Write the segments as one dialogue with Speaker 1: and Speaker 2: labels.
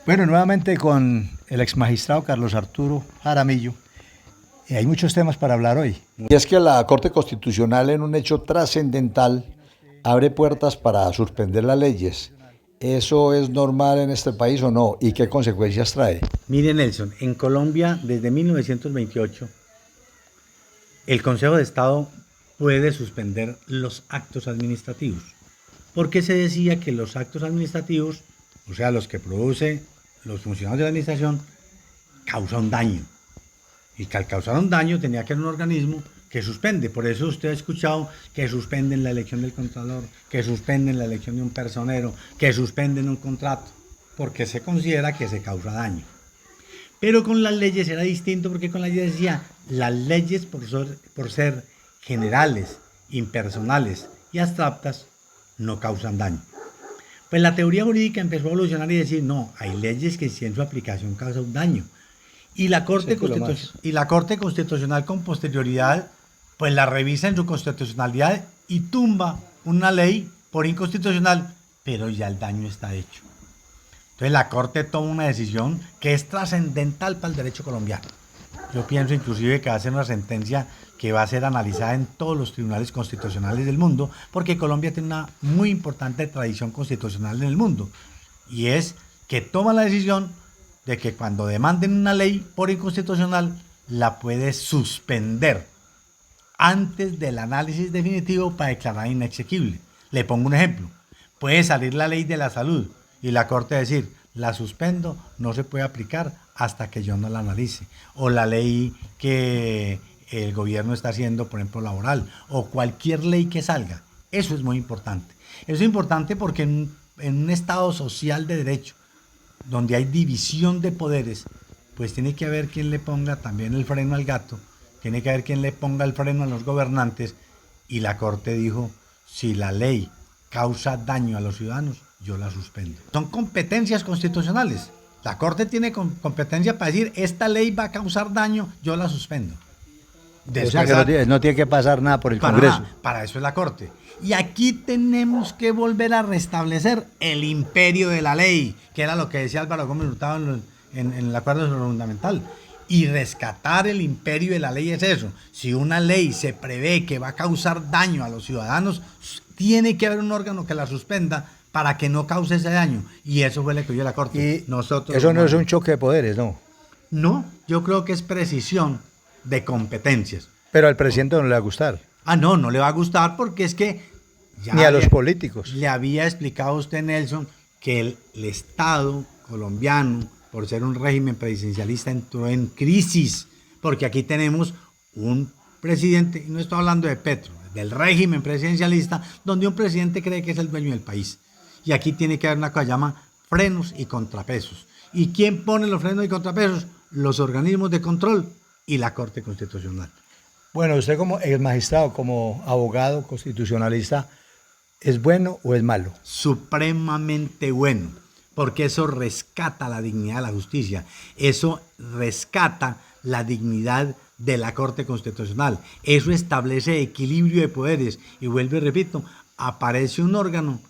Speaker 1: Bueno, nuevamente con el ex magistrado Carlos Arturo Jaramillo. Hay muchos temas para hablar hoy.
Speaker 2: Y es que la Corte Constitucional, en un hecho trascendental, abre puertas para suspender las leyes. ¿Eso es normal en este país o no? ¿Y qué consecuencias trae?
Speaker 3: Mire, Nelson, en Colombia desde 1928 el Consejo de Estado puede suspender los actos administrativos, porque se decía que los actos administrativos, o sea, los que produce los funcionarios de la administración, causan daño. Y que al causar un daño tenía que haber un organismo que suspende. Por eso usted ha escuchado que suspenden la elección del contralor, que suspenden la elección de un personero, que suspenden un contrato, porque se considera que se causa daño. Pero con las leyes era distinto, porque con las leyes decía, las leyes por ser generales, impersonales y abstractas, no causan daño. Pues la teoría jurídica empezó a evolucionar y decir, no, hay leyes que si en su aplicación causan daño. Y la Corte Constitucional con posterioridad, pues la revisa en su constitucionalidad y tumba una ley por inconstitucional, pero ya el daño está hecho. Entonces la Corte toma una decisión que es trascendental para el derecho colombiano. Yo pienso inclusive que va a ser una sentencia que va a ser analizada en todos los tribunales constitucionales del mundo, porque Colombia tiene una muy importante tradición constitucional en el mundo, y es que toma la decisión de que cuando demanden una ley por inconstitucional, la puede suspender antes del análisis definitivo para declarar inexequible. Le pongo un ejemplo. Puede salir la ley de la salud y la Corte decir, la suspendo, no se puede aplicar hasta que yo no la analice. O la ley que el gobierno está haciendo, por ejemplo, laboral, o cualquier ley que salga. Eso es muy importante. Eso es importante porque en un Estado social de derecho, donde hay división de poderes, pues tiene que haber quien le ponga también el freno al gato, tiene que haber quien le ponga el freno a los gobernantes, y la Corte dijo, si la ley causa daño a los ciudadanos, yo la suspendo. Son competencias constitucionales. La Corte tiene competencia para decir, esta ley va a causar daño, yo la suspendo.
Speaker 1: O sea que no tiene que pasar nada por el Congreso.
Speaker 3: Para eso es la Corte. Y aquí tenemos que volver a restablecer el imperio de la ley, que era lo que decía Álvaro Gómez Hurtado en el acuerdo fundamental. Y rescatar el imperio de la ley es eso. Si una ley se prevé que va a causar daño a los ciudadanos, tiene que haber un órgano que la suspenda para que no cause ese daño. Y eso fue lo que dio la Corte.
Speaker 1: Y eso no es un choque de poderes, ¿no?
Speaker 3: No, yo creo que es precisión de competencias.
Speaker 1: Pero al presidente no le va a gustar.
Speaker 3: No, no le va a gustar porque es que...
Speaker 1: Ni a los políticos.
Speaker 3: Le había explicado a usted, Nelson, que el Estado colombiano, por ser un régimen presidencialista, entró en crisis. Porque aquí tenemos un presidente, y no estoy hablando de Petro, del régimen presidencialista, donde un presidente cree que es el dueño del país. Y aquí tiene que haber una cosa que se llama frenos y contrapesos. ¿Y quién pone los frenos y contrapesos? Los organismos de control y la Corte Constitucional.
Speaker 1: Bueno, usted como ex magistrado, como abogado constitucionalista, ¿es bueno o es malo?
Speaker 3: Supremamente bueno, porque eso rescata la dignidad de la justicia, eso rescata la dignidad de la Corte Constitucional, eso establece equilibrio de poderes y vuelvo y repito, aparece un órgano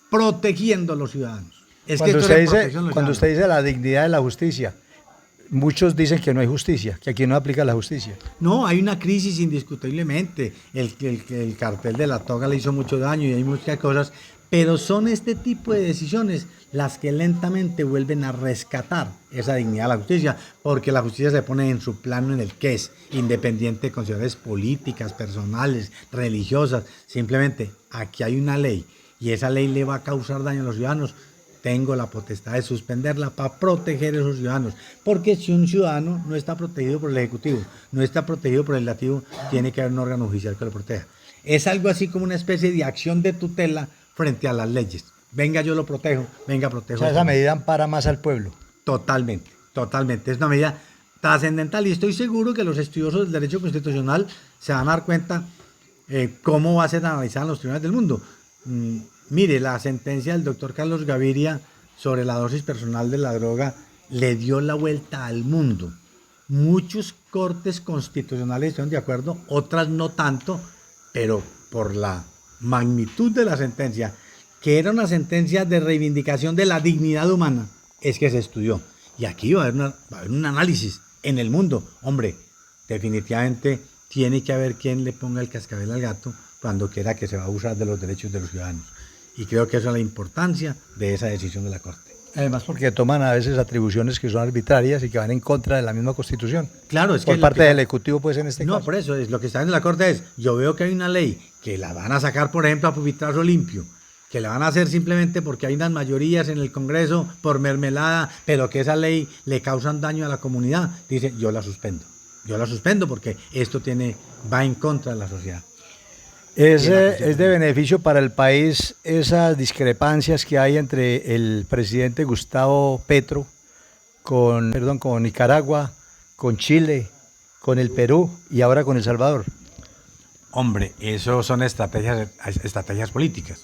Speaker 3: protegiendo a los ciudadanos.
Speaker 1: Cuando usted dice la dignidad de la justicia, muchos dicen que no hay justicia, que aquí no aplica la justicia.
Speaker 3: No, hay una crisis indiscutiblemente. El cartel de la toga le hizo mucho daño y hay muchas cosas, pero son este tipo de decisiones las que lentamente vuelven a rescatar esa dignidad de la justicia, porque la justicia se pone en su plano en el que es independiente de consideraciones políticas, personales, religiosas. Simplemente aquí hay una ley y esa ley le va a causar daño a los ciudadanos. Tengo la potestad de suspenderla para proteger a esos ciudadanos. Porque si un ciudadano no está protegido por el Ejecutivo, no está protegido por el Legislativo, tiene que haber un órgano judicial que lo proteja. Es algo así como una especie de acción de tutela frente a las leyes. Venga, yo lo protejo, venga, protejo.
Speaker 1: O sea, esa medida ampara más al pueblo.
Speaker 3: Totalmente, totalmente. Es una medida trascendental y estoy seguro que los estudiosos del derecho constitucional se van a dar cuenta cómo va a ser analizada en los tribunales del mundo. Mire, la sentencia del doctor Carlos Gaviria sobre la dosis personal de la droga le dio la vuelta al mundo. Muchos cortes constitucionales están de acuerdo, otras no tanto, pero por la magnitud de la sentencia, que era una sentencia de reivindicación de la dignidad humana, es que se estudió. Y aquí va a haber un análisis en el mundo. Hombre, definitivamente tiene que haber quien le ponga el cascabel al gato cuando quiera que se va a abusar de los derechos de los ciudadanos. Y creo que esa es la importancia de esa decisión de la Corte.
Speaker 1: Además porque toman a veces atribuciones que son arbitrarias y que van en contra de la misma Constitución.
Speaker 3: Claro, es que
Speaker 1: por parte del Ejecutivo, pues, en este caso.
Speaker 3: No, por eso, es lo que está en la Corte es, yo veo que hay una ley que la van a sacar, por ejemplo, a pupitrazo limpio, que la van a hacer simplemente porque hay unas mayorías en el Congreso por mermelada, pero que esa ley le causan daño a la comunidad. Dice, yo la suspendo. Yo la suspendo porque esto va en contra de la sociedad.
Speaker 1: Es de beneficio para el país esas discrepancias que hay entre el presidente Gustavo Petro con Nicaragua, con Chile, con el Perú y ahora con El Salvador.
Speaker 3: Hombre, eso son estrategias políticas.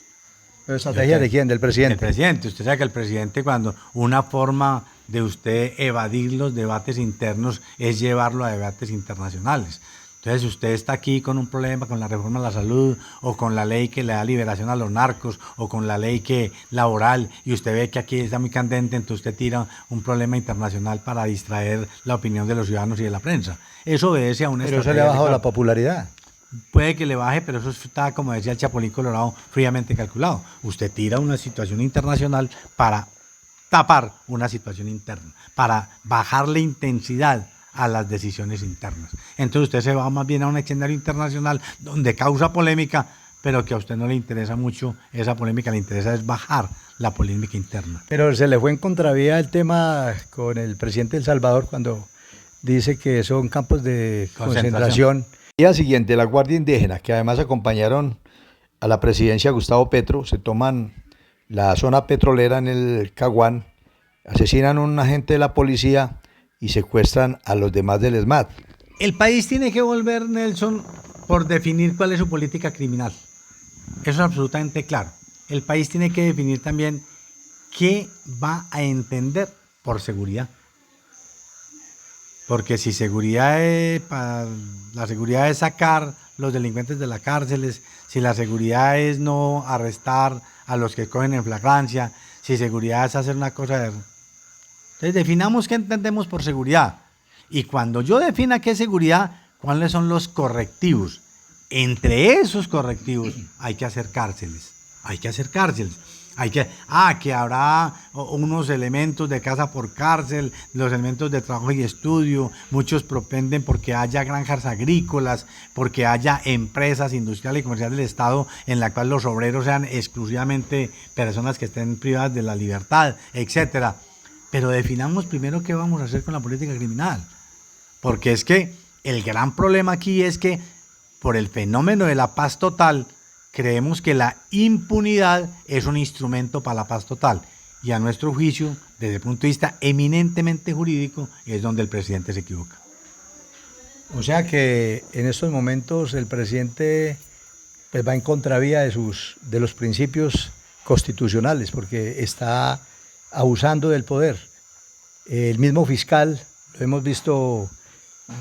Speaker 1: ¿Pero estrategia de quién? ¿Del presidente?
Speaker 3: Del presidente. Usted sabe que el presidente, cuando una forma de usted evadir los debates internos es llevarlo a debates internacionales. Entonces, usted está aquí con un problema con la reforma a la salud o con la ley que le da liberación a los narcos o con la ley laboral y usted ve que aquí está muy candente, entonces usted tira un problema internacional para distraer la opinión de los ciudadanos y de la prensa. Eso obedece a una
Speaker 1: estrategia. Pero eso le ha bajado la popularidad.
Speaker 3: Puede que le baje, pero eso está, como decía el Chapulín Colorado, fríamente calculado. Usted tira una situación internacional para tapar una situación interna, para bajarle intensidad a las decisiones internas. Entonces usted se va más bien a un escenario internacional donde causa polémica, pero que a usted no le interesa mucho esa polémica, le interesa es bajar la polémica interna.
Speaker 1: Pero se le fue en contravía el tema con el presidente de El Salvador cuando dice que son campos de concentración.
Speaker 2: El día siguiente, la Guardia Indígena, que además acompañaron a la presidencia de Gustavo Petro, se toman la zona petrolera en el Caguán, asesinan a un agente de la policía y secuestran a los demás del ESMAD.
Speaker 3: El país tiene que volver, Nelson, por definir cuál es su política criminal. Eso es absolutamente claro. El país tiene que definir también qué va a entender por seguridad. Porque si la seguridad es sacar los delincuentes de las cárceles, si la seguridad es no arrestar a los que cogen en flagrancia, si seguridad es hacer una cosa... Entonces definamos qué entendemos por seguridad. Y cuando yo defina qué es seguridad, cuáles son los correctivos. Entre esos correctivos hay que hacer cárceles. Que habrá unos elementos de casa por cárcel, los elementos de trabajo y estudio, muchos propenden porque haya granjas agrícolas, porque haya empresas industriales y comerciales del Estado en la cual los obreros sean exclusivamente personas que estén privadas de la libertad, etcétera. Pero definamos primero qué vamos a hacer con la política criminal, porque es que el gran problema aquí es que por el fenómeno de la paz total, creemos que la impunidad es un instrumento para la paz total y a nuestro juicio, desde el punto de vista eminentemente jurídico, es donde el presidente se equivoca.
Speaker 1: O sea que en estos momentos el presidente pues, va en contravía de los principios constitucionales porque está abusando del poder. El mismo fiscal lo hemos visto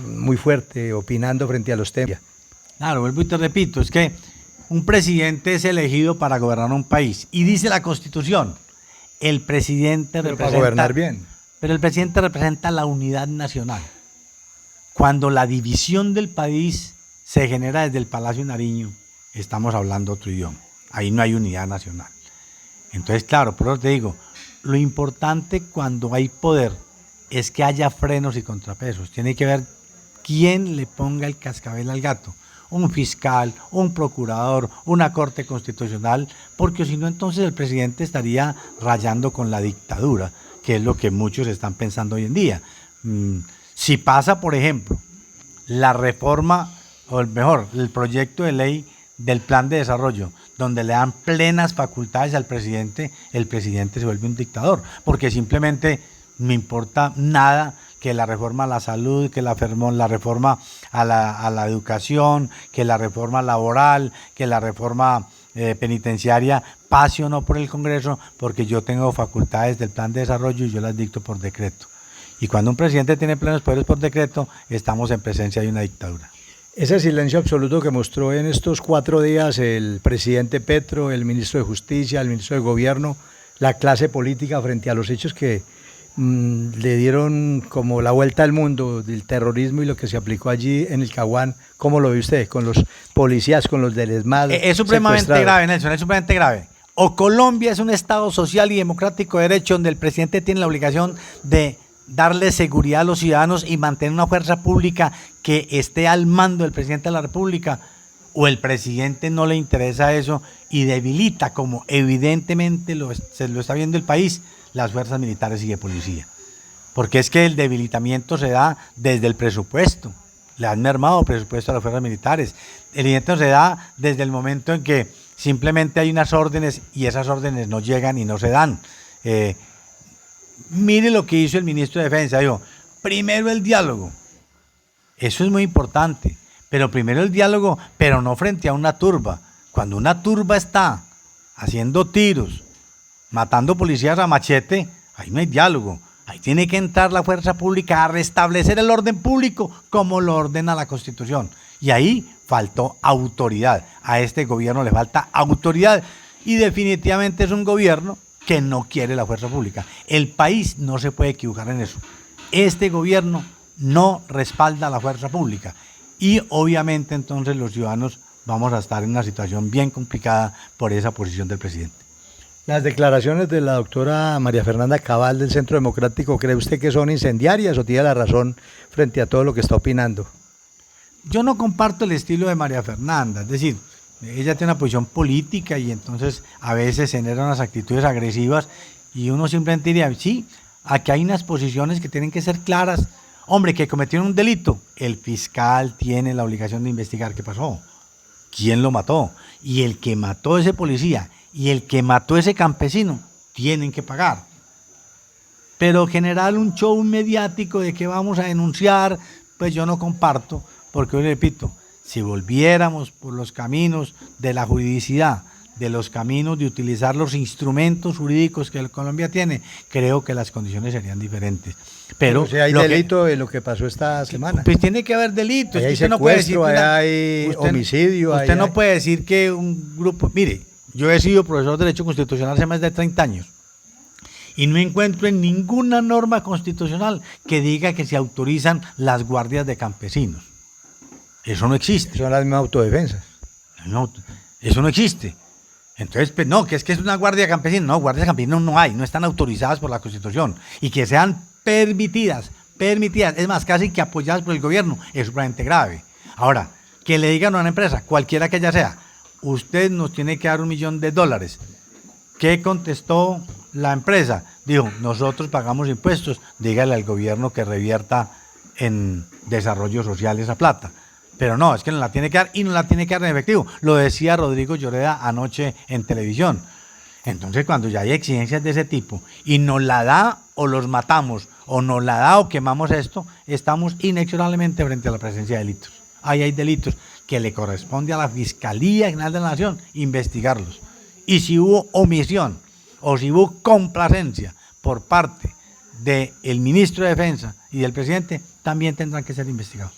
Speaker 1: muy fuerte opinando frente a los temas.
Speaker 3: Claro, vuelvo y te repito, es que un presidente es elegido para gobernar un país y dice la Constitución, el presidente representa...
Speaker 1: Para gobernar bien.
Speaker 3: Pero el presidente representa la unidad nacional. Cuando la división del país se genera desde el Palacio Nariño, estamos hablando otro idioma. Ahí no hay unidad nacional. Entonces, claro, por eso te digo, lo importante cuando hay poder es que haya frenos y contrapesos. Tiene que ver quién le ponga el cascabel al gato. Un fiscal, un procurador, una corte constitucional, porque si no entonces el presidente estaría rayando con la dictadura, que es lo que muchos están pensando hoy en día. Si pasa, por ejemplo, la reforma, o mejor, el proyecto de ley del plan de desarrollo, donde le dan plenas facultades al presidente, el presidente se vuelve un dictador, porque simplemente no importa nada que la reforma a la salud, que la reforma a la educación, que la reforma laboral, que la reforma penitenciaria pase o no por el Congreso, porque yo tengo facultades del plan de desarrollo y yo las dicto por decreto. Y cuando un presidente tiene plenos poderes por decreto, estamos en presencia de una dictadura.
Speaker 1: Ese silencio absoluto que mostró en estos 4 días el presidente Petro, el ministro de Justicia, el ministro de Gobierno, la clase política frente a los hechos que le dieron como la vuelta al mundo del terrorismo y lo que se aplicó allí en el Caguán. ¿Cómo lo ve usted? Con los policías, con los del ESMAD.
Speaker 4: Es supremamente grave, Nelson, es supremamente grave. O Colombia es un Estado social y democrático de derecho donde el presidente tiene la obligación de darle seguridad a los ciudadanos y mantener una fuerza pública que esté al mando del presidente de la República, o el presidente no le interesa eso y debilita, como evidentemente se lo está viendo el país, las fuerzas militares y de policía. Porque es que el debilitamiento se da desde el presupuesto. Le han mermado presupuesto a las fuerzas militares. El debilitamiento se da desde el momento en que simplemente hay unas órdenes y esas órdenes no llegan y no se dan. Mire lo que hizo el ministro de Defensa. Dijo, primero el diálogo. Eso es muy importante. Pero primero el diálogo, pero no frente a una turba. Cuando una turba está haciendo tiros, matando policías a machete, ahí no hay diálogo. Ahí tiene que entrar la fuerza pública a restablecer el orden público como lo ordena la Constitución. Y ahí faltó autoridad. A este gobierno le falta autoridad. Y definitivamente es un gobierno que no quiere la fuerza pública. El país no se puede equivocar en eso. Este gobierno no respalda la fuerza pública. Y obviamente entonces los ciudadanos vamos a estar en una situación bien complicada por esa posición del presidente.
Speaker 1: Las declaraciones de la doctora María Fernanda Cabal del Centro Democrático, ¿cree usted que son incendiarias o tiene la razón frente a todo lo que está opinando?
Speaker 4: Yo no comparto el estilo de María Fernanda, es decir, ella tiene una posición política y entonces a veces genera unas actitudes agresivas y uno simplemente diría, sí, aquí hay unas posiciones que tienen que ser claras. Hombre, que cometieron un delito, el fiscal tiene la obligación de investigar qué pasó, quién lo mató, y el que mató a ese policía y el que mató a ese campesino tienen que pagar. Pero generar un show mediático de que vamos a denunciar, pues yo no comparto, porque hoy repito, si volviéramos por los caminos de la juridicidad, de los caminos de utilizar los instrumentos jurídicos que Colombia tiene, creo que las condiciones serían diferentes. Pero
Speaker 1: o sea, hay delito en lo que pasó esta semana.
Speaker 4: Pues tiene que haber delito.
Speaker 1: Ahí hay
Speaker 4: usted
Speaker 1: secuestro,
Speaker 4: no puede decir
Speaker 1: hay homicidio.
Speaker 4: Usted no puede decir que un grupo... Mire, yo he sido profesor de Derecho Constitucional hace más de 30 años y no encuentro en ninguna norma constitucional que diga que se autorizan las guardias de campesinos. Eso no existe.
Speaker 1: Son las mismas autodefensas.
Speaker 4: No, eso no existe. Entonces, pues, no, que es una guardia campesina. No, guardias campesinos no hay, no están autorizadas por la Constitución. Y que sean permitidas, es más, casi que apoyadas por el gobierno, es sumamente grave. Ahora, que le digan a una empresa, cualquiera que ella sea, usted nos tiene que dar $1 millón. ¿Qué contestó la empresa? Dijo, nosotros pagamos impuestos, dígale al gobierno que revierta en desarrollo social esa plata. Pero no, es que nos la tiene que dar y nos la tiene que dar en efectivo. Lo decía Rodrigo Lloreda anoche en televisión. Entonces, cuando ya hay exigencias de ese tipo y nos la da o los matamos, o nos la da o quemamos esto, estamos inexorablemente frente a la presencia de delitos. Ahí hay delitos que le corresponde a la Fiscalía General de la Nación investigarlos. Y si hubo omisión o si hubo complacencia por parte del ministro de Defensa y del presidente, también tendrán que ser investigados.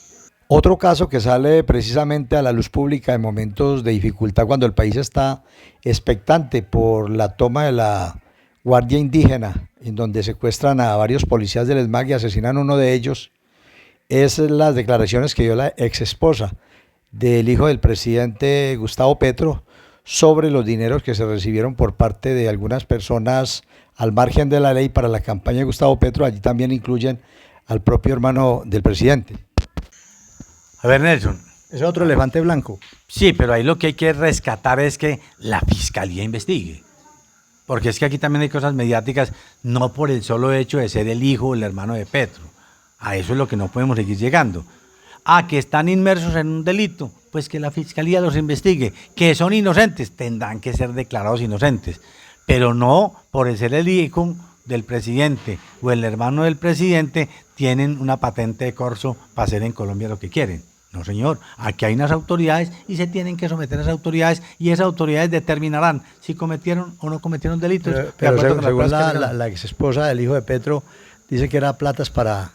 Speaker 2: Otro caso que sale precisamente a la luz pública en momentos de dificultad, cuando el país está expectante por la toma de la Guardia Indígena, en donde secuestran a varios policías del ESMAD y asesinan a uno de ellos, es las declaraciones que dio la exesposa del hijo del presidente Gustavo Petro sobre los dineros que se recibieron por parte de algunas personas al margen de la ley para la campaña de Gustavo Petro. Allí también incluyen al propio hermano del presidente.
Speaker 4: A ver, Nelson.
Speaker 1: Es otro elefante blanco.
Speaker 4: Sí, pero ahí lo que hay que rescatar es que la Fiscalía investigue. Porque es que aquí también hay cosas mediáticas, no por el solo hecho de ser el hijo o el hermano de Petro. A eso es lo que no podemos seguir llegando. Que están inmersos en un delito, pues que la Fiscalía los investigue. Que son inocentes, tendrán que ser declarados inocentes. Pero no por el ser el hijo del presidente o el hermano del presidente, tienen una patente de corso para hacer en Colombia lo que quieren. No, señor, aquí hay unas autoridades y se tienen que someter a esas autoridades y esas autoridades determinarán si cometieron o no cometieron delitos.
Speaker 1: Pero según la ex esposa del hijo de Petro, dice que era platas para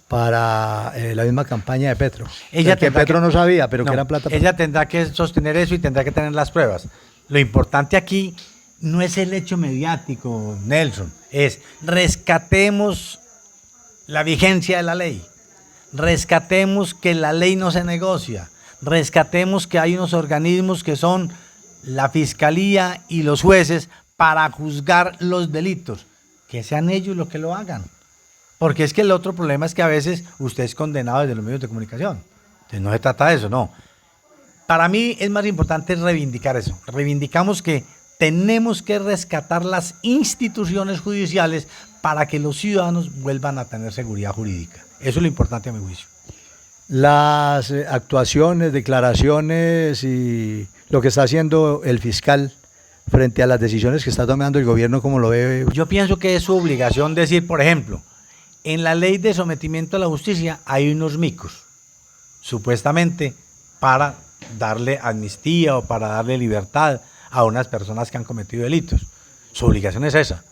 Speaker 1: la misma campaña de Petro.
Speaker 4: Ella
Speaker 1: que Petro no sabía, pero que eran plata.
Speaker 4: Ella tendrá que sostener eso y tendrá que tener las pruebas. Lo importante aquí no es el hecho mediático, Nelson, es rescatemos la vigencia de la ley, rescatemos que la ley no se negocia, rescatemos que hay unos organismos que son la fiscalía y los jueces para juzgar los delitos, que sean ellos los que lo hagan. Porque es que el otro problema es que a veces usted es condenado desde los medios de comunicación. Entonces no se trata de eso, no. Para mí es más importante reivindicar eso. Reivindicamos que tenemos que rescatar las instituciones judiciales para que los ciudadanos vuelvan a tener seguridad jurídica. Eso es lo importante a mi juicio.
Speaker 1: Las actuaciones, declaraciones y lo que está haciendo el fiscal frente a las decisiones que está tomando el gobierno, ¿cómo lo ve?
Speaker 4: Yo pienso que es su obligación decir, por ejemplo, en la ley de sometimiento a la justicia hay unos micos, supuestamente para darle amnistía o para darle libertad a unas personas que han cometido delitos. Su obligación es esa,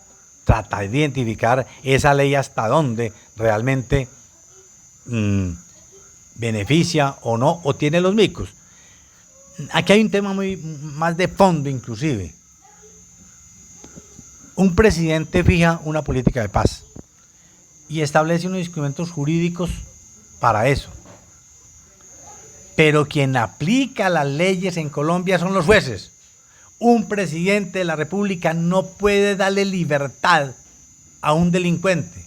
Speaker 4: tratar de identificar esa ley hasta dónde realmente beneficia o no, o tiene los micos. Aquí hay un tema muy más de fondo inclusive. Un presidente fija una política de paz y establece unos instrumentos jurídicos para eso. Pero quien aplica las leyes en Colombia son los jueces. Un presidente de la República no puede darle libertad a un delincuente.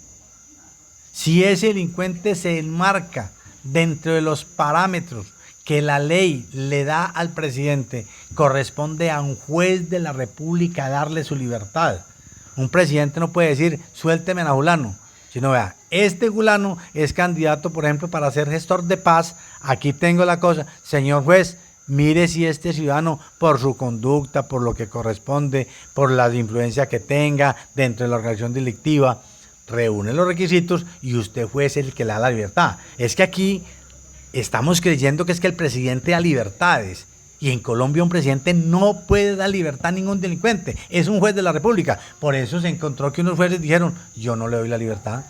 Speaker 4: Si ese delincuente se enmarca dentro de los parámetros que la ley le da al presidente, corresponde a un juez de la República darle su libertad. Un presidente no puede decir, suélteme a fulano, sino vea, este fulano es candidato, por ejemplo, para ser gestor de paz, aquí tengo la cosa, señor juez, mire si este ciudadano, por su conducta, por lo que corresponde, por la influencia que tenga dentro de la organización delictiva, reúne los requisitos y usted juez es el que le da la libertad. Es que aquí estamos creyendo que es que el presidente da libertades. Y en Colombia un presidente no puede dar libertad a ningún delincuente. Es un juez de la República. Por eso se encontró que unos jueces dijeron, yo no le doy la libertad.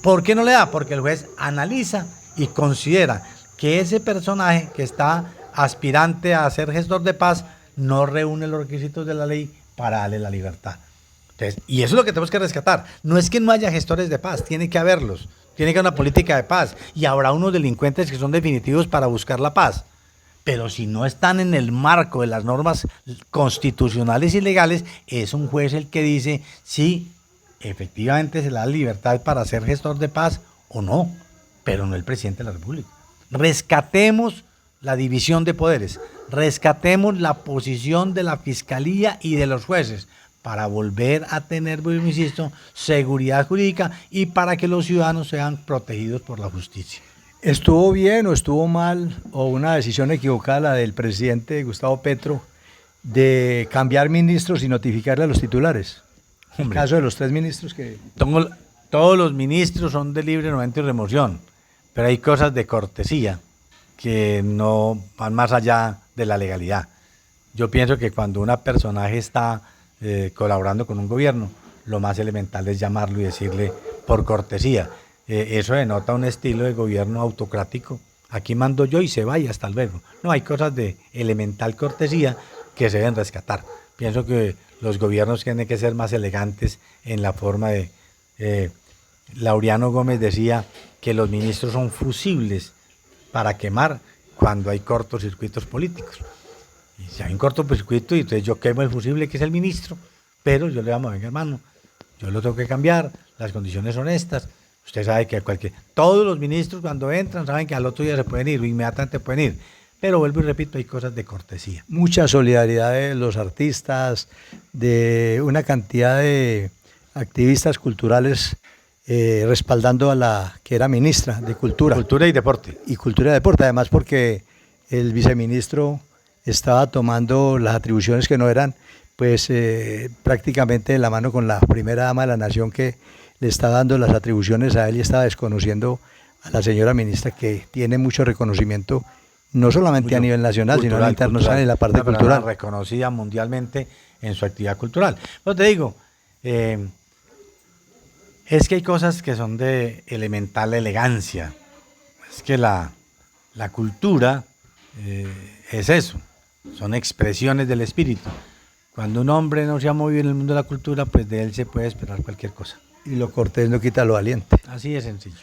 Speaker 4: ¿Por qué no le da? Porque el juez analiza y considera que ese personaje que está aspirante a ser gestor de paz no reúne los requisitos de la ley para darle la libertad. Entonces, y eso es lo que tenemos que rescatar. No es que no haya gestores de paz, tiene que haberlos. Tiene que haber una política de paz. Y habrá unos delincuentes que son definitivos para buscar la paz. Pero si no están en el marco de las normas constitucionales y legales, es un juez el que dice si efectivamente se le da libertad para ser gestor de paz o no, pero no el presidente de la República. Rescatemos la división de poderes, rescatemos la posición de la Fiscalía y de los jueces para volver a tener, insisto, seguridad jurídica y para que los ciudadanos sean protegidos por la justicia.
Speaker 1: ¿Estuvo bien o estuvo mal o una decisión equivocada la del presidente Gustavo Petro de cambiar ministros y notificarle a los titulares? En el caso de los 3 ministros que...
Speaker 4: Todos los ministros son de libre nombramiento y remoción, pero hay cosas de cortesía que no van más allá de la legalidad. Yo pienso que cuando un personaje está colaborando con un gobierno, lo más elemental es llamarlo y decirle por cortesía. Eso denota un estilo de gobierno autocrático. Aquí mando yo y se va y hasta luego. No, hay cosas de elemental cortesía que se deben rescatar. Pienso que los gobiernos tienen que ser más elegantes en la forma de... Laureano Gómez decía que los ministros son fusibles para quemar cuando hay cortocircuitos políticos. Y si hay un cortocircuito, y entonces yo quemo el fusible que es el ministro, pero yo le digo, venga hermano, yo lo tengo que cambiar, las condiciones son estas. Usted sabe que todos los ministros cuando entran saben que al otro día se pueden ir o inmediatamente pueden ir. Pero vuelvo y repito, hay cosas de cortesía.
Speaker 1: Mucha solidaridad de los artistas, de una cantidad de activistas culturales respaldando a la que era ministra de Cultura.
Speaker 4: Cultura y Deporte.
Speaker 1: Y Cultura y Deporte, además porque el viceministro estaba tomando las atribuciones que no eran, pues prácticamente de la mano con la primera dama de la nación que le está dando las atribuciones a él y estaba desconociendo a la señora ministra que tiene mucho reconocimiento, no solamente a nivel nacional, sino a nivel internacional en la parte cultural.
Speaker 4: Reconocida mundialmente en su actividad cultural. Pero te digo, es que hay cosas que son de elemental elegancia. Es que la cultura es eso, son expresiones del espíritu. Cuando un hombre no se ha movido en el mundo de la cultura, pues de él se puede esperar cualquier cosa.
Speaker 1: Y lo cortés no quita lo valiente.
Speaker 4: Así de sencillo.